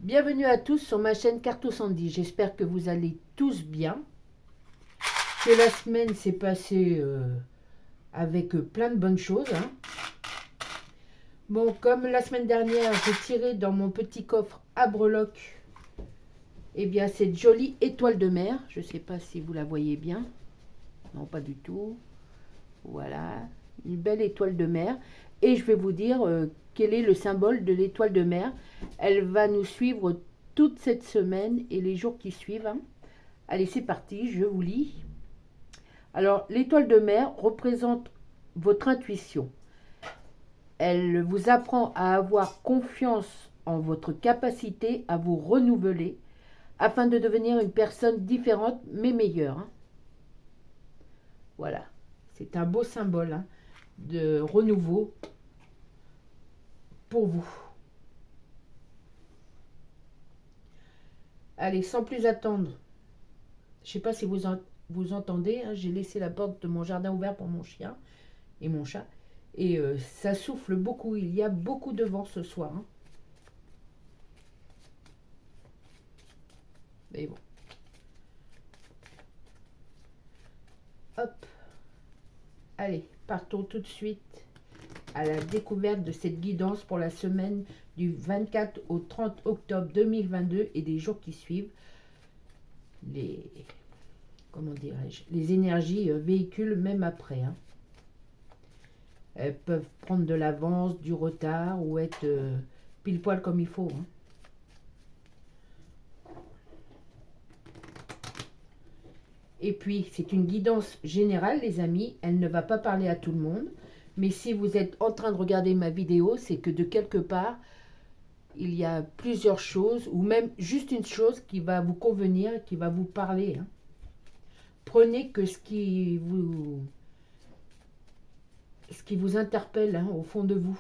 Bienvenue à tous sur ma chaîne Carto Sandy. J'espère que vous allez tous bien. Que la semaine s'est passée avec plein de bonnes choses. Hein. Bon, comme la semaine dernière, j'ai tiré dans mon petit coffre à breloques, eh bien, cette jolie étoile de mer. Je ne sais pas si vous la voyez bien. Non, pas du tout. Voilà, une belle étoile de mer. Et je vais vous dire quel est le symbole de l'étoile de mer. Elle va nous suivre toute cette semaine et les jours qui suivent. Hein. Allez, c'est parti, je vous lis. Alors, l'étoile de mer représente votre intuition. Elle vous apprend à avoir confiance en votre capacité à vous renouveler afin de devenir une personne différente mais meilleure. Hein. Voilà, c'est un beau symbole hein, de renouveau pour vous. Allez, sans plus attendre, je ne sais pas si vous entendez, hein, j'ai laissé la porte de mon jardin ouverte pour mon chien et mon chat. Et ça souffle beaucoup, il y a beaucoup de vent ce soir. Hein. Mais bon. Hop. Allez, partons tout de suite à la découverte de cette guidance pour la semaine du 24 au 30 octobre 2022 et des jours qui suivent. Comment dirais-je, les énergies véhiculent même après. Hein. Elles peuvent prendre de l'avance, du retard ou être pile poil comme il faut. Hein. Et puis, c'est une guidance générale, les amis. Elle ne va pas parler à tout le monde. Mais si vous êtes en train de regarder ma vidéo, c'est que de quelque part, il y a plusieurs choses, ou même juste une chose qui va vous convenir, qui va vous parler. Hein. Prenez que ce qui vous interpelle hein, au fond de vous.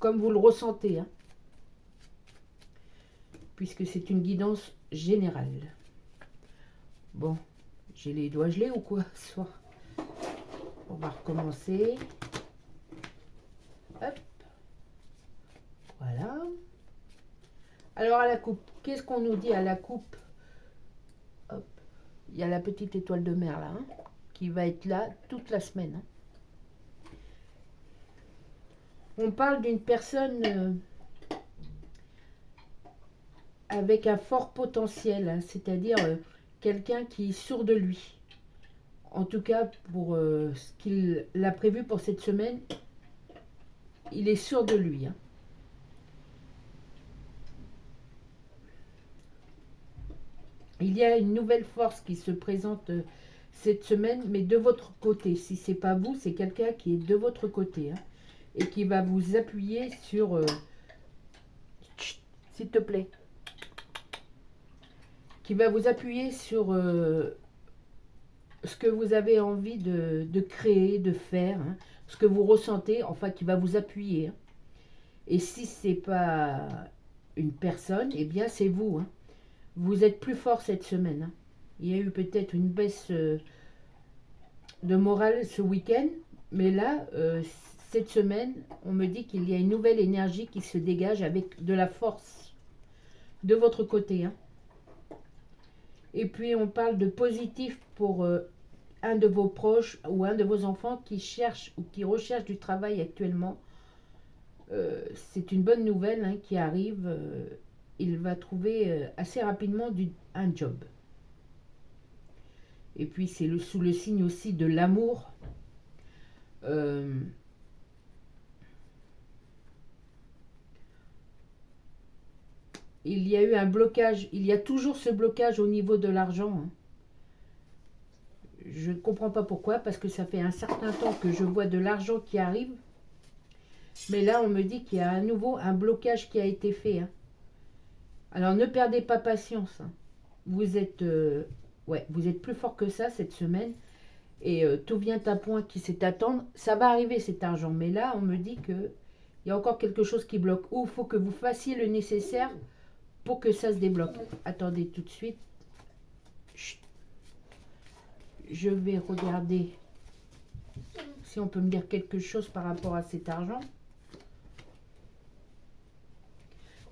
Comme vous le ressentez. Hein. Puisque c'est une guidance générale. Bon, j'ai les doigts gelés ou quoi ce soir? On va recommencer. Hop. Voilà. Alors à la coupe, qu'est-ce qu'on nous dit à la coupe? Hop. Il y a la petite étoile de mer là, hein, qui va être là toute la semaine. Hein. On parle d'une personne avec un fort potentiel, hein, c'est-à-dire quelqu'un qui est sûr de lui. En tout cas, pour ce qu'il a prévu pour cette semaine, il est sûr de lui. Hein. Il y a une nouvelle force qui se présente cette semaine, mais de votre côté. Si ce n'est pas vous, c'est quelqu'un qui est de votre côté. Hein, et qui va vous appuyer sur... s'il te plaît. Qui va vous appuyer sur ce que vous avez envie de créer, de faire. Hein, ce que vous ressentez, enfin, qui va vous appuyer. Hein. Et si ce n'est pas une personne, eh bien, c'est vous. Hein. Vous êtes plus fort cette semaine. Hein. Il y a eu peut-être une baisse de morale ce week-end, mais là, cette semaine, on me dit qu'il y a une nouvelle énergie qui se dégage avec de la force de votre côté. Hein. Et puis, on parle de positif pour un de vos proches ou un de vos enfants qui cherche ou qui recherche du travail actuellement. C'est une bonne nouvelle hein, qui arrive. Il va trouver assez rapidement un job. Et puis c'est sous le signe aussi de l'amour. Il y a eu un blocage, il y a toujours ce blocage au niveau de l'argent. Hein. Je ne comprends pas pourquoi, parce que ça fait un certain temps que je vois de l'argent qui arrive. Mais là, on me dit qu'il y a à nouveau un blocage qui a été fait. Hein. Alors ne perdez pas patience. Hein. Vous êtes plus fort que ça cette semaine. Et tout vient à point qui s'est attendre. Ça va arriver cet argent. Mais là, on me dit qu'il y a encore quelque chose qui bloque. Ou il faut que vous fassiez le nécessaire pour que ça se débloque. Attendez tout de suite. Chut. Je vais regarder si on peut me dire quelque chose par rapport à cet argent.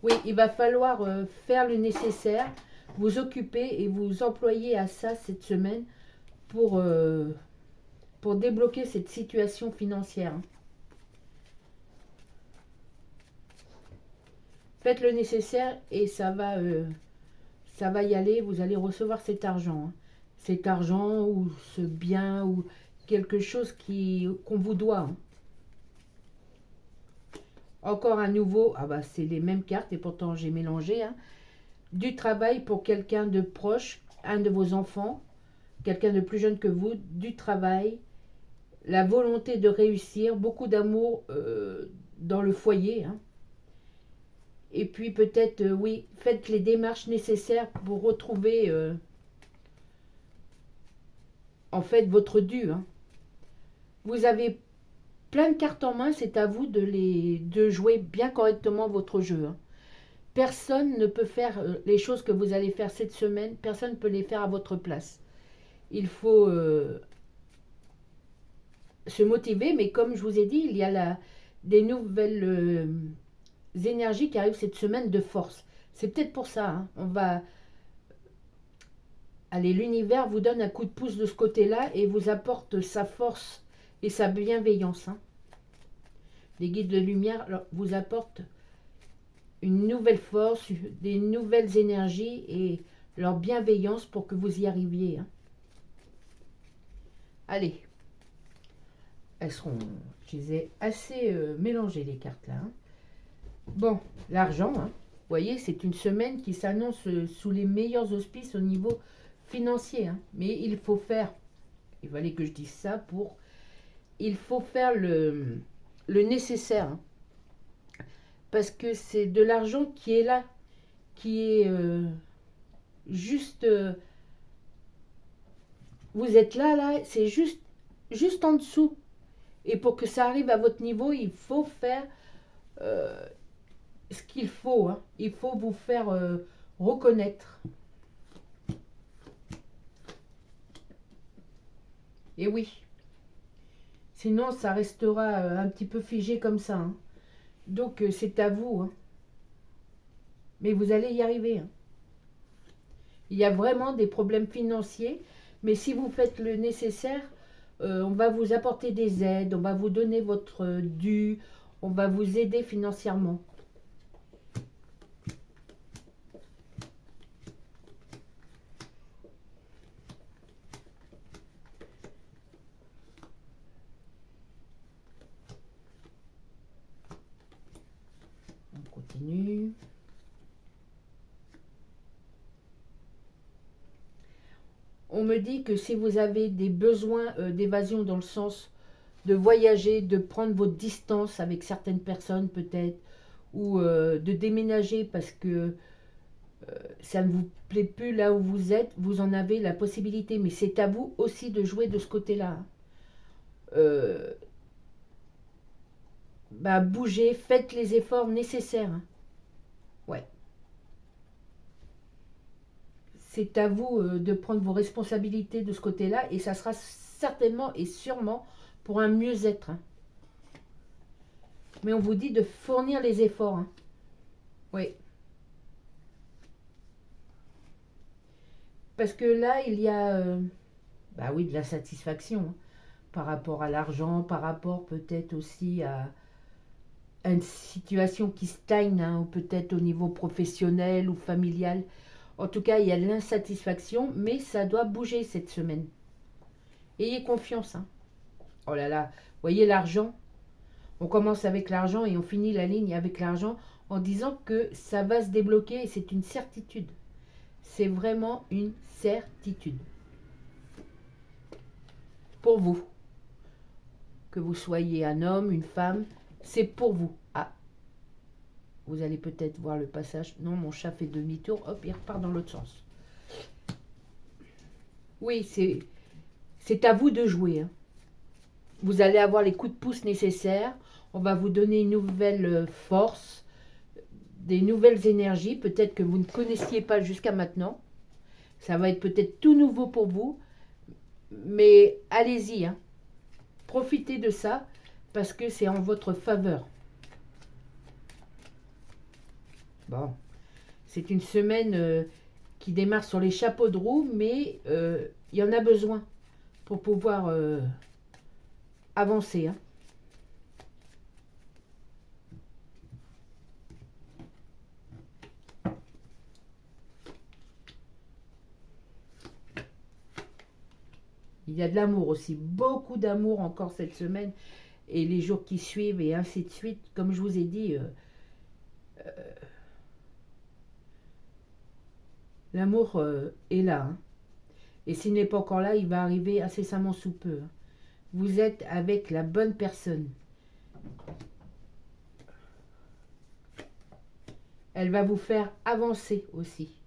Oui, il va falloir faire le nécessaire, vous occuper et vous employer à ça cette semaine pour débloquer cette situation financière. Faites le nécessaire et ça va y aller, vous allez recevoir cet argent. Cet argent ou ce bien ou quelque chose qu'on vous doit. Encore un nouveau, ah bah c'est les mêmes cartes et pourtant j'ai mélangé. Du travail pour quelqu'un de proche, un de vos enfants, quelqu'un de plus jeune que vous, du travail, la volonté de réussir, beaucoup d'amour dans le foyer. Et puis peut-être, oui, faites les démarches nécessaires pour retrouver en fait votre dû. Vous avez plein de cartes en main, c'est à vous de jouer bien correctement votre jeu. Personne ne peut faire les choses que vous allez faire cette semaine, personne ne peut les faire à votre place. Il faut se motiver, mais comme je vous ai dit, il y a des nouvelles énergies qui arrivent cette semaine de force. C'est peut-être pour ça, on va... Allez, l'univers vous donne un coup de pouce de ce côté-là et vous apporte sa force et sa bienveillance. Les guides de lumière vous apportent une nouvelle force, des nouvelles énergies et leur bienveillance pour que vous y arriviez. Allez, elles seront, je disais, assez mélangées les cartes là. Bon, l'argent, vous voyez, c'est une semaine qui s'annonce sous les meilleurs auspices au niveau financier. Mais il faut faire, il fallait que je dise ça il faut faire le nécessaire. Parce que c'est de l'argent qui est là, qui est juste... vous êtes là, c'est juste en dessous. Et pour que ça arrive à votre niveau, il faut faire ce qu'il faut. Il faut vous faire reconnaître. Et oui. Sinon, ça restera un petit peu figé comme ça. Donc, c'est à vous. Mais vous allez y arriver. Il y a vraiment des problèmes financiers. Mais si vous faites le nécessaire, on va vous apporter des aides. On va vous donner votre dû. On va vous aider financièrement. On continue. On me dit que si vous avez des besoins d'évasion dans le sens de voyager, de prendre votre distance avec certaines personnes peut-être, ou de déménager parce que ça ne vous plaît plus là où vous êtes, vous en avez la possibilité. Mais c'est à vous aussi de jouer de ce côté-là. Bougez, faites les efforts nécessaires. Ouais. C'est à vous de prendre vos responsabilités de ce côté-là et ça sera certainement et sûrement pour un mieux-être. Mais on vous dit de fournir les efforts. Oui. Parce que là, il y a oui, de la satisfaction par rapport à l'argent, par rapport peut-être aussi à une situation qui stagne, ou peut-être au niveau professionnel ou familial. En tout cas, il y a de l'insatisfaction, mais ça doit bouger cette semaine. Ayez confiance. Oh là là, vous voyez l'argent? On commence avec l'argent et on finit la ligne avec l'argent en disant que ça va se débloquer et c'est une certitude. C'est vraiment une certitude. Pour vous. Que vous soyez un homme, une femme, c'est pour vous. Ah, vous allez peut-être voir le passage. Non, mon chat fait demi-tour. Hop, il repart dans l'autre sens. Oui, c'est à vous de jouer. Vous allez avoir les coups de pouce nécessaires. On va vous donner une nouvelle force, des nouvelles énergies, peut-être que vous ne connaissiez pas jusqu'à maintenant. Ça va être peut-être tout nouveau pour vous. Mais allez-y, profitez de ça parce que c'est en votre faveur. Bon, c'est une semaine qui démarre sur les chapeaux de roue, mais il y en a besoin pour pouvoir avancer. Hein. Il y a de l'amour aussi, beaucoup d'amour encore cette semaine et les jours qui suivent et ainsi de suite. Comme je vous ai dit, l'amour est là. Hein. Et s'il n'est pas encore là, il va arriver incessamment sous peu. Hein. Vous êtes avec la bonne personne. Elle va vous faire avancer aussi.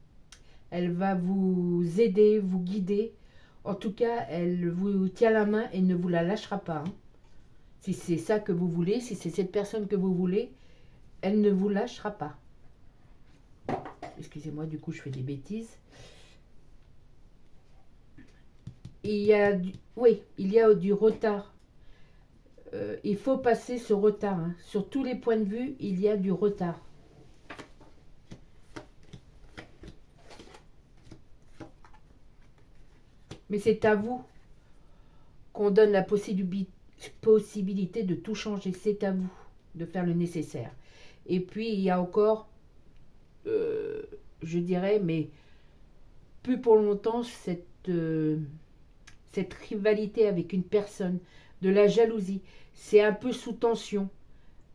Elle va vous aider, vous guider. En tout cas, elle vous tient la main et ne vous la lâchera pas. Hein. Si c'est ça que vous voulez, si c'est cette personne que vous voulez, elle ne vous lâchera pas. Excusez-moi, du coup, je fais des bêtises. Il y a du retard. Il faut passer ce retard. Hein. Sur tous les points de vue, il y a du retard. Mais c'est à vous qu'on donne la possibilité de tout changer. C'est à vous de faire le nécessaire. Et puis, il y a encore, je dirais, mais plus pour longtemps, cette rivalité avec une personne, de la jalousie. C'est un peu sous tension.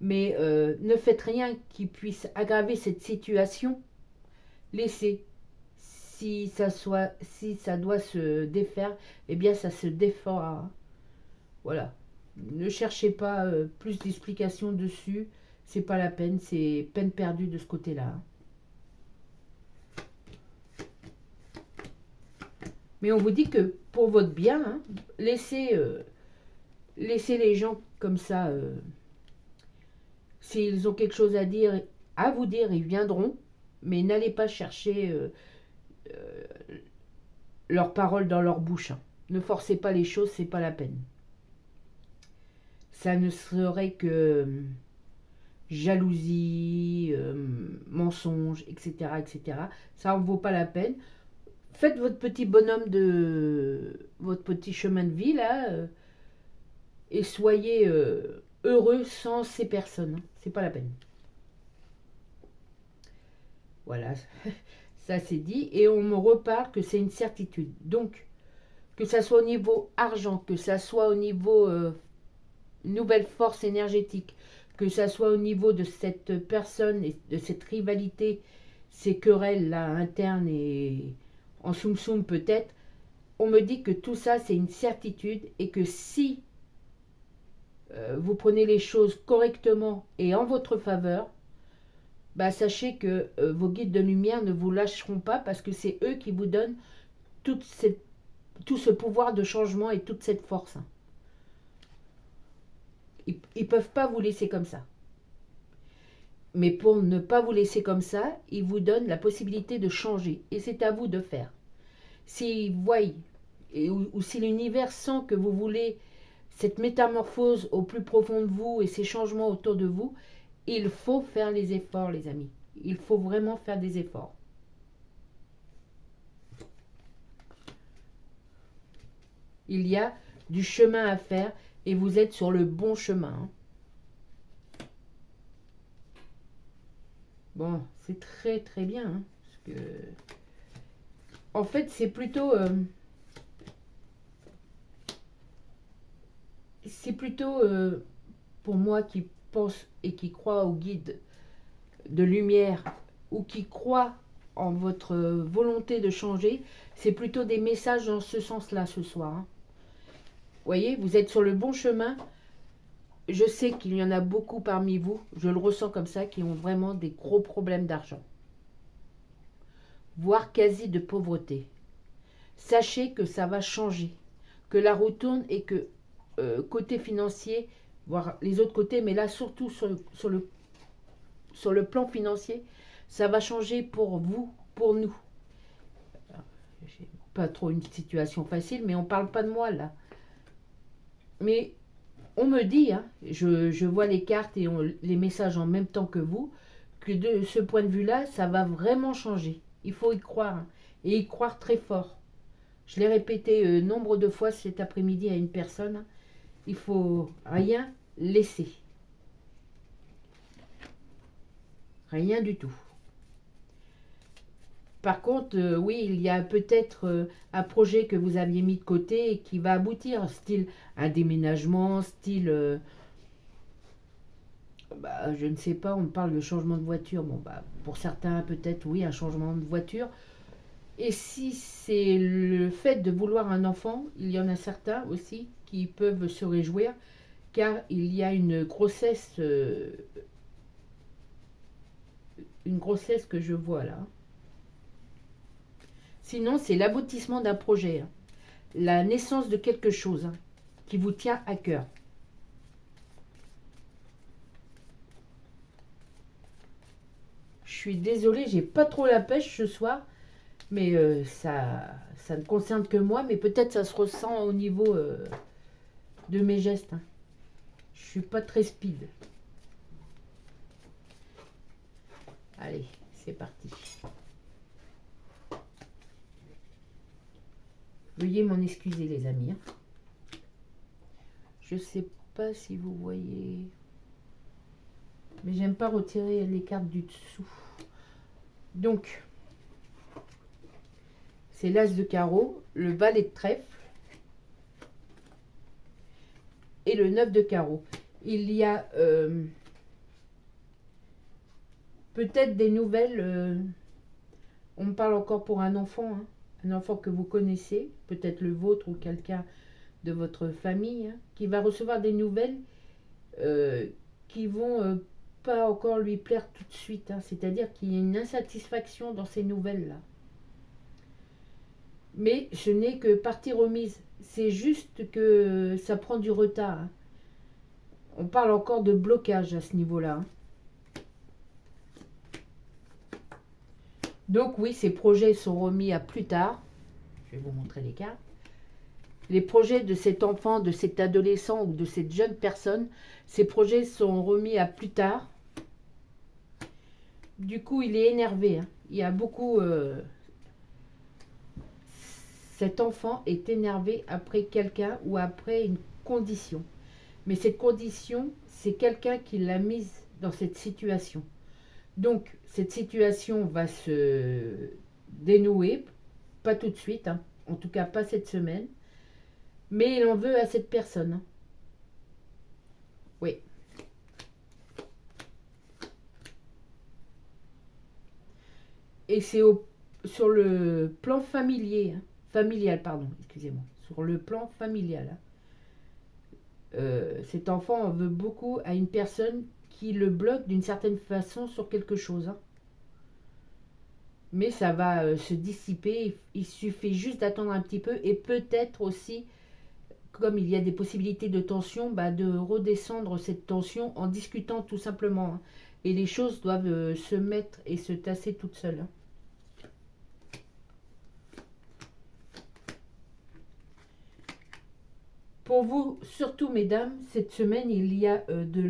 Mais ne faites rien qui puisse aggraver cette situation. Laissez. Si ça doit se défaire, eh bien ça se défera. Voilà. Ne cherchez pas plus d'explications dessus. C'est pas la peine. C'est peine perdue de ce côté-là. Mais on vous dit que pour votre bien, hein, laissez les gens comme ça. S'ils ont quelque chose à vous dire, ils viendront. Mais n'allez pas chercher leurs paroles dans leur bouche. Hein. Ne forcez pas les choses, c'est pas la peine. Ça ne serait que jalousie, mensonge, etc., etc. Ça en vaut pas la peine. Faites votre petit bonhomme votre petit chemin de vie là, et soyez heureux sans ces personnes. Hein. C'est pas la peine. Voilà. Ça c'est dit, et on me reparle que c'est une certitude. Donc, que ça soit au niveau argent, que ça soit au niveau nouvelle force énergétique, que ça soit au niveau de cette personne et de cette rivalité, ces querelles là internes et en soum-soum peut-être, on me dit que tout ça c'est une certitude et que si vous prenez les choses correctement et en votre faveur, bah, sachez que vos guides de lumière ne vous lâcheront pas parce que c'est eux qui vous donnent tout ce pouvoir de changement et toute cette force. Ils ne peuvent pas vous laisser comme ça. Mais pour ne pas vous laisser comme ça, ils vous donnent la possibilité de changer. Et c'est à vous de faire. S'ils voient ou si l'univers sent que vous voulez cette métamorphose au plus profond de vous et ces changements autour de vous, il faut faire les efforts, les amis. Il faut vraiment faire des efforts. Il y a du chemin à faire et vous êtes sur le bon chemin. Hein. Bon, c'est très très bien. Hein, parce que... En fait, c'est plutôt... pour moi qui pense et qui croit au guide de lumière ou qui croit en votre volonté de changer, c'est plutôt des messages dans ce sens-là ce soir. Hein. Vous voyez, vous êtes sur le bon chemin. Je sais qu'il y en a beaucoup parmi vous, je le ressens comme ça, qui ont vraiment des gros problèmes d'argent, voire quasi de pauvreté. Sachez que ça va changer, que la roue tourne et que côté financier, voire les autres côtés, mais là surtout sur le plan financier, ça va changer pour vous, pour nous. J'ai pas trop une situation facile, mais on parle pas de moi là. Mais on me dit, hein, je vois les cartes et les messages en même temps que vous, que de ce point de vue-là, ça va vraiment changer. Il faut y croire, hein, et y croire très fort. Je l'ai répété nombre de fois cet après-midi à une personne. Hein. Il faut rien laisser. Rien du tout. Par contre, oui, il y a peut-être un projet que vous aviez mis de côté et qui va aboutir, style un déménagement, style, je ne sais pas, on parle de changement de voiture. Bon, pour certains, peut-être, oui, un changement de voiture. Et si c'est le fait de vouloir un enfant, il y en a certains aussi qui peuvent se réjouir, car il y a une grossesse que je vois là. Sinon, c'est l'aboutissement d'un projet, hein, la naissance de quelque chose, hein, qui vous tient à cœur. Je suis désolée, j'ai pas trop la pêche ce soir, mais ça ne concerne que moi, mais peut-être ça se ressent au niveau de mes gestes. Hein. Je suis pas très speed. Allez, c'est parti. Veuillez m'en excuser les amis. Je sais pas si vous voyez, mais j'aime pas retirer les cartes du dessous. Donc, c'est l'as de carreau, le valet de trèfle et le 9 de carreau. Il y a peut-être des nouvelles. On me parle encore pour un enfant, hein, un enfant que vous connaissez, peut-être le vôtre ou quelqu'un de votre famille, hein, qui va recevoir des nouvelles qui vont pas encore lui plaire tout de suite. Hein, c'est-à-dire qu'il y a une insatisfaction dans ces nouvelles-là. Mais ce n'est que partie remise. C'est juste que ça prend du retard. Hein. On parle encore de blocage à ce niveau-là. Hein. Donc oui, ces projets sont remis à plus tard. Je vais vous montrer les cartes. Les projets de cet enfant, de cet adolescent ou de cette jeune personne, ces projets sont remis à plus tard. Du coup, il est énervé. Hein. Il y a beaucoup... cet enfant est énervé après quelqu'un ou après une condition. Mais cette condition, c'est quelqu'un qui l'a mise dans cette situation. Donc, cette situation va se dénouer, pas tout de suite, hein, en tout cas pas cette semaine, mais il en veut à cette personne. Hein. Oui. Et c'est sur le plan familier, hein, familial, pardon, excusez-moi, sur le plan familial. Hein. Cet enfant en veut beaucoup à une personne qui le bloque d'une certaine façon sur quelque chose. Hein. Mais ça va se dissiper, il suffit juste d'attendre un petit peu et peut-être aussi, comme il y a des possibilités de tension, de redescendre cette tension en discutant tout simplement. Hein. Et les choses doivent se mettre et se tasser toutes seules. Hein. Pour vous, surtout mesdames, cette semaine, il y a de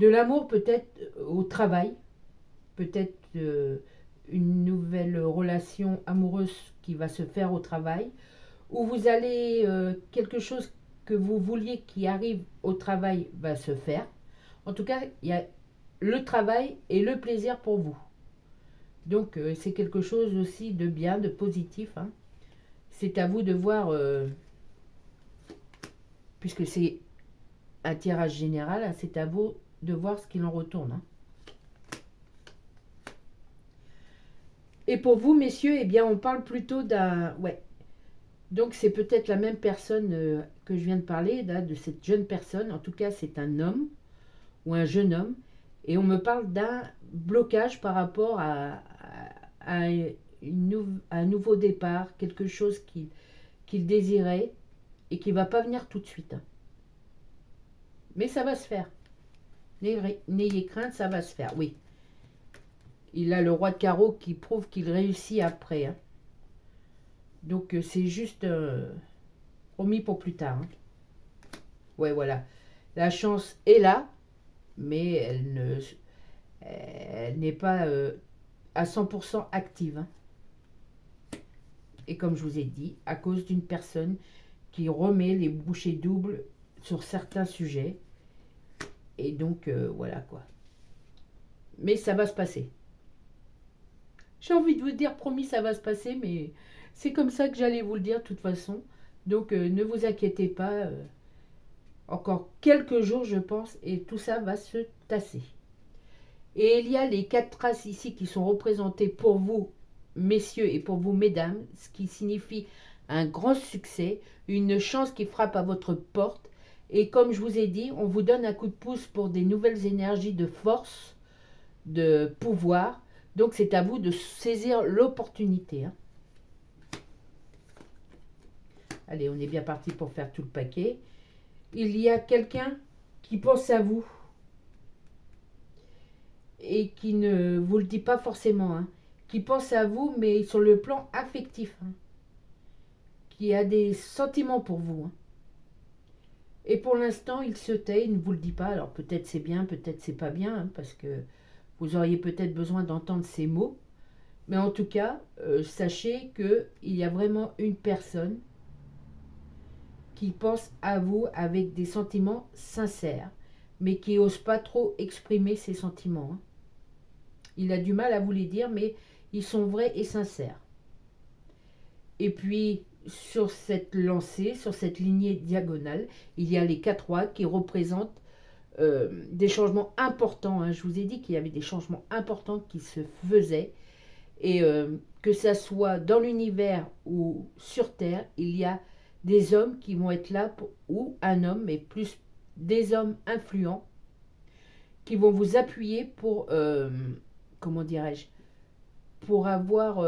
l'amour peut-être au travail, peut-être une nouvelle relation amoureuse qui va se faire au travail, où vous allez, quelque chose que vous vouliez qui arrive au travail va se faire. En tout cas, il y a le travail et le plaisir pour vous. Donc, c'est quelque chose aussi de bien, de positif. Hein. C'est à vous de voir... puisque c'est un tirage général, hein, c'est à vous de voir ce qu'il en retourne. Hein. Et pour vous, messieurs, eh bien, on parle plutôt d'un... Ouais. Donc, c'est peut-être la même personne que je viens de parler, là, de cette jeune personne. En tout cas, c'est un homme ou un jeune homme. Et on me parle d'un blocage par rapport à un nouveau départ, quelque chose qu'il désirait et qui ne va pas venir tout de suite. Hein. Mais ça va se faire. N'ayez crainte, ça va se faire, oui. Il a le roi de carreau qui prouve qu'il réussit après. Hein. Donc, c'est juste remis pour plus tard. Hein. Ouais, voilà. La chance est là, mais elle ne Elle n'est pas à 100% active, hein. Et comme je vous ai dit, à cause d'une personne qui remet les bouchées doubles sur certains sujets. Et donc, voilà quoi. Mais ça va se passer. J'ai envie de vous dire, promis, ça va se passer, mais c'est comme ça que j'allais vous le dire de toute façon. Donc, ne vous inquiétez pas. Encore quelques jours, je pense, et tout ça va se tasser. Et il y a les 4 traces ici qui sont représentées pour vous, messieurs, et pour vous, mesdames, ce qui signifie un grand succès, une chance qui frappe à votre porte. Et comme je vous ai dit, on vous donne un coup de pouce pour des nouvelles énergies de force, de pouvoir. Donc c'est à vous de saisir l'opportunité, hein. Allez, on est bien parti pour faire tout le paquet. Il y a quelqu'un qui pense à vous et qui ne vous le dit pas forcément, hein, qui pense à vous, mais sur le plan affectif, hein, qui a des sentiments pour vous, hein. Et pour l'instant, il se tait, il ne vous le dit pas. Alors peut-être c'est bien, peut-être c'est pas bien, hein, parce que vous auriez peut-être besoin d'entendre ces mots. Mais en tout cas, sachez qu'il y a vraiment une personne qui pense à vous avec des sentiments sincères, mais qui n'ose pas trop exprimer ses sentiments, hein. Il a du mal à vous les dire, mais ils sont vrais et sincères. Et puis, sur cette lancée, sur cette lignée diagonale, il y a les 4 rois qui représentent des changements importants, hein. Je vous ai dit qu'il y avait des changements importants qui se faisaient. Et que ça soit dans l'univers ou sur Terre, il y a des hommes qui vont être là, ou un homme, mais plus des hommes influents, qui vont vous appuyer pour, comment dirais-je, pour avoir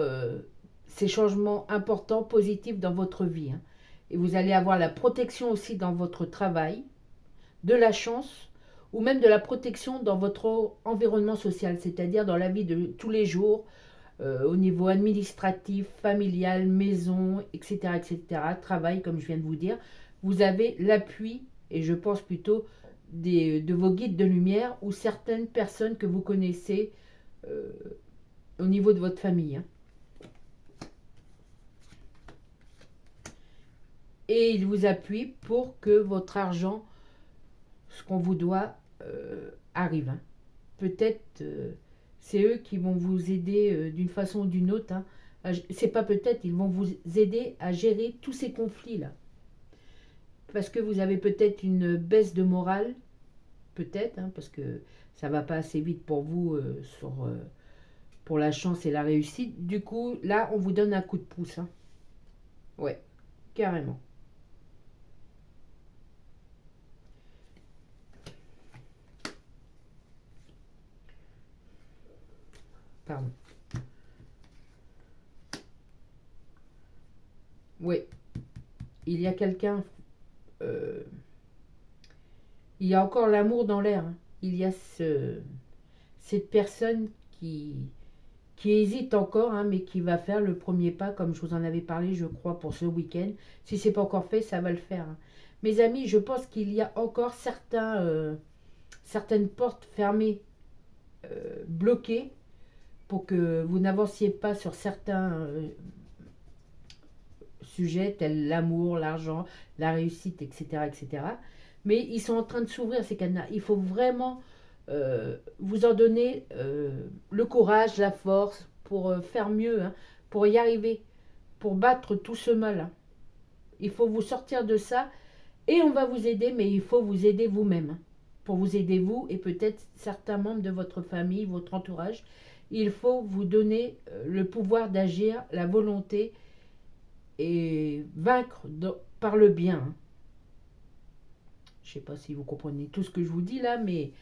ces changements importants, positifs dans votre vie, hein. Et vous allez avoir la protection aussi dans votre travail, de la chance, ou même de la protection dans votre environnement social, c'est-à-dire dans la vie de tous les jours, au niveau administratif, familial, maison, etc., etc., travail, comme je viens de vous dire. Vous avez l'appui, et je pense plutôt de vos guides de lumière ou certaines personnes que vous connaissez au niveau de votre famille, hein. Et ils vous appuient pour que votre argent, ce qu'on vous doit, arrive, hein. Peut-être c'est eux qui vont vous aider d'une façon ou d'une autre, hein. C'est pas peut-être, ils vont vous aider à gérer tous ces conflits-là. Parce que vous avez peut-être une baisse de morale, peut-être, hein, parce que ça va pas assez vite pour vous pour la chance et la réussite. Du coup, là, on vous donne un coup de pouce, hein. Ouais, carrément. Pardon. Oui, il y a quelqu'un. Il y a encore l'amour dans l'air, hein. Il y a cette personne qui hésite encore, hein, mais qui va faire le premier pas, comme je vous en avais parlé, je crois, pour ce week-end. Si ce n'est pas encore fait, ça va le faire, hein. Mes amis, je pense qu'il y a encore certaines portes fermées, bloquées, pour que vous n'avanciez pas sur certains sujets tels l'amour, l'argent, la réussite, etc., etc. Mais ils sont en train de s'ouvrir, ces cadenas. Il faut vraiment vous en donner le courage, la force pour faire mieux, hein, pour y arriver, pour battre tout ce mal, hein. Il faut vous sortir de ça et on va vous aider, mais il faut vous aider vous-même, hein. Pour vous aider vous et peut-être certains membres de votre famille, votre entourage, il faut vous donner le pouvoir d'agir, la volonté et vaincre par le bien, hein. Je ne sais pas si vous comprenez tout ce que je vous dis là, mais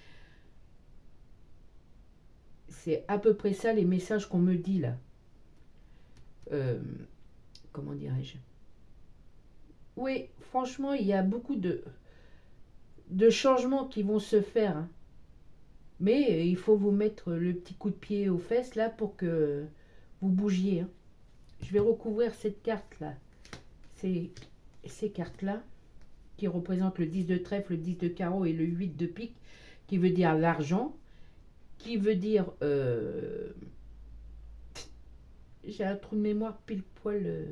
c'est à peu près ça les messages qu'on me dit là. Comment dirais-je? Oui, franchement, il y a beaucoup de changements qui vont se faire, hein. Mais il faut vous mettre le petit coup de pied aux fesses là pour que vous bougiez, hein. Je vais recouvrir cette carte là. Ces cartes là qui représentent le 10 de trèfle, le 10 de carreau et le 8 de pique, qui veut dire l'argent. qui veut dire... j'ai un trou de mémoire pile poil...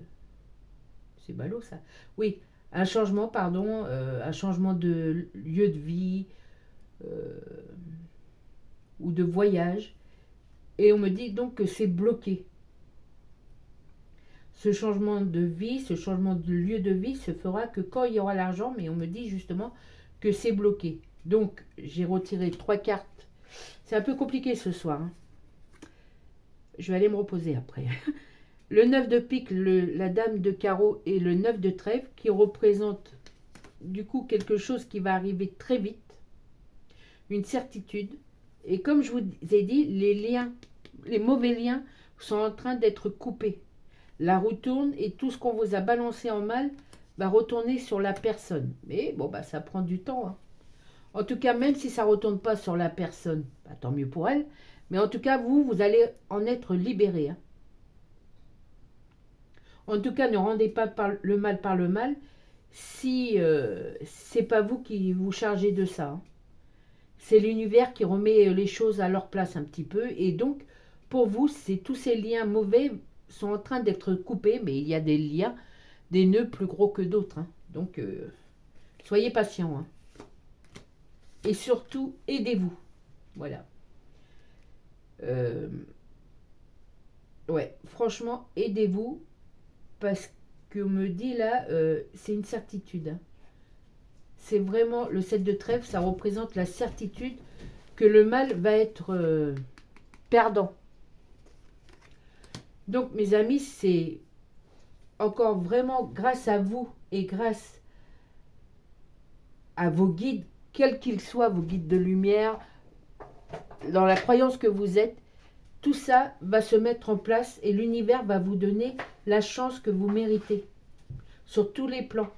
c'est ballot ça. Oui, un changement, pardon, un changement de lieu de vie ou de voyage. Et on me dit donc que c'est bloqué. Ce changement de vie, ce changement de lieu de vie se fera que quand il y aura l'argent, mais on me dit justement que c'est bloqué. Donc, j'ai retiré 3 cartes. C'est un peu compliqué ce soir. Hein. Je vais aller me reposer après. Le 9 de pique, la dame de carreau et le 9 de trèfle qui représentent du coup quelque chose qui va arriver très vite. Une certitude. Et comme je vous ai dit, les liens, les mauvais liens sont en train d'être coupés. La roue tourne et tout ce qu'on vous a balancé en mal va retourner sur la personne. Mais bon, bah, ça prend du temps. Hein. En tout cas, même si ça ne retourne pas sur la personne, bah, tant mieux pour elle. Mais en tout cas, vous allez en être libéré. Hein. En tout cas, ne rendez pas le mal par le mal si c'est pas vous qui vous chargez de ça. Hein. C'est l'univers qui remet les choses à leur place un petit peu. Et donc, pour vous, tous ces liens mauvais sont en train d'être coupés, mais il y a des liens, des nœuds plus gros que d'autres. Hein. Donc, soyez patients. Hein. Et surtout, aidez-vous. Voilà. Ouais, franchement, aidez-vous, parce qu'on me dit là, c'est une certitude. Hein. C'est vraiment, le 7 de trèfle, ça représente la certitude que le mal va être perdant. Donc, mes amis, c'est encore vraiment grâce à vous et grâce à vos guides, quels qu'ils soient, vos guides de lumière, dans la croyance que vous êtes, tout ça va se mettre en place et l'univers va vous donner la chance que vous méritez sur tous les plans.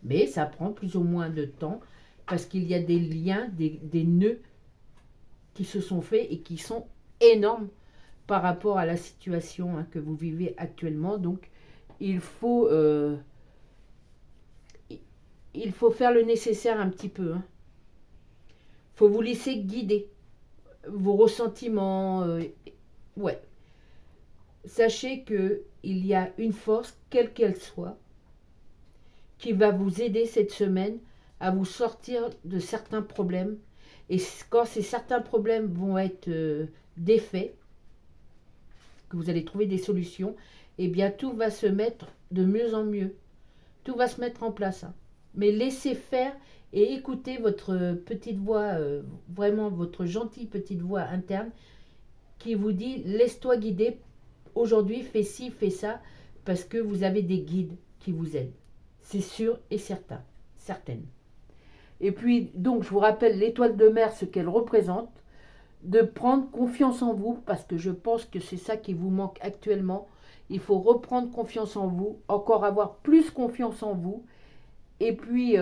Mais ça prend plus ou moins de temps parce qu'il y a des liens, des nœuds qui se sont faits et qui sont énormes par rapport à la situation que vous vivez actuellement. Donc, il faut faire le nécessaire un petit peu. Il faut vous laisser guider. Vos ressentiments. Ouais. Sachez qu'il y a une force, quelle qu'elle soit, qui va vous aider cette semaine à vous sortir de certains problèmes. Et quand certains problèmes vont être défaits, que vous allez trouver des solutions, eh bien tout va se mettre de mieux en mieux. Tout va se mettre en place. Hein. Mais laissez faire et écoutez votre petite voix, vraiment votre gentille petite voix interne qui vous dit « Laisse-toi guider, aujourd'hui fais ci, fais ça » parce que vous avez des guides qui vous aident. C'est sûr et certain, certaine. Et puis, donc, je vous rappelle l'étoile de mer, ce qu'elle représente, de prendre confiance en vous, parce que je pense que c'est ça qui vous manque actuellement. Il faut reprendre confiance en vous, encore avoir plus confiance en vous, et puis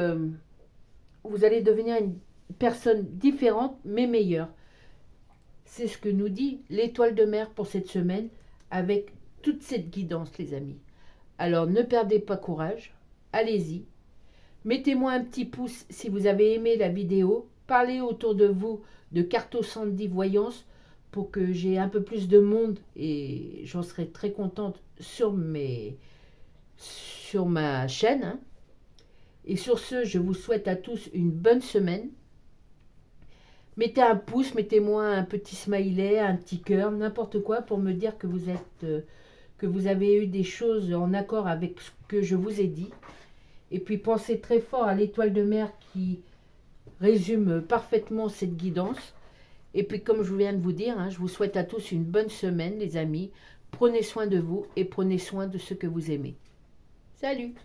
vous allez devenir une personne différente, mais meilleure. C'est ce que nous dit l'étoile de mer pour cette semaine, avec toute cette guidance, les amis. Alors, ne perdez pas courage, allez-y. Mettez-moi un petit pouce si vous avez aimé la vidéo. Parlez autour de vous de Carto Sandy Voyance pour que j'ai un peu plus de monde et j'en serai très contente sur ma chaîne. Hein. Et sur ce, je vous souhaite à tous une bonne semaine. Mettez un pouce, mettez-moi un petit smiley, un petit cœur, n'importe quoi pour me dire que vous êtes, que vous avez eu des choses en accord avec ce que je vous ai dit. Et puis pensez très fort à l'étoile de mer qui résume parfaitement cette guidance. Et puis comme je viens de vous dire, hein, je vous souhaite à tous une bonne semaine les amis. Prenez soin de vous et prenez soin de ceux que vous aimez. Salut!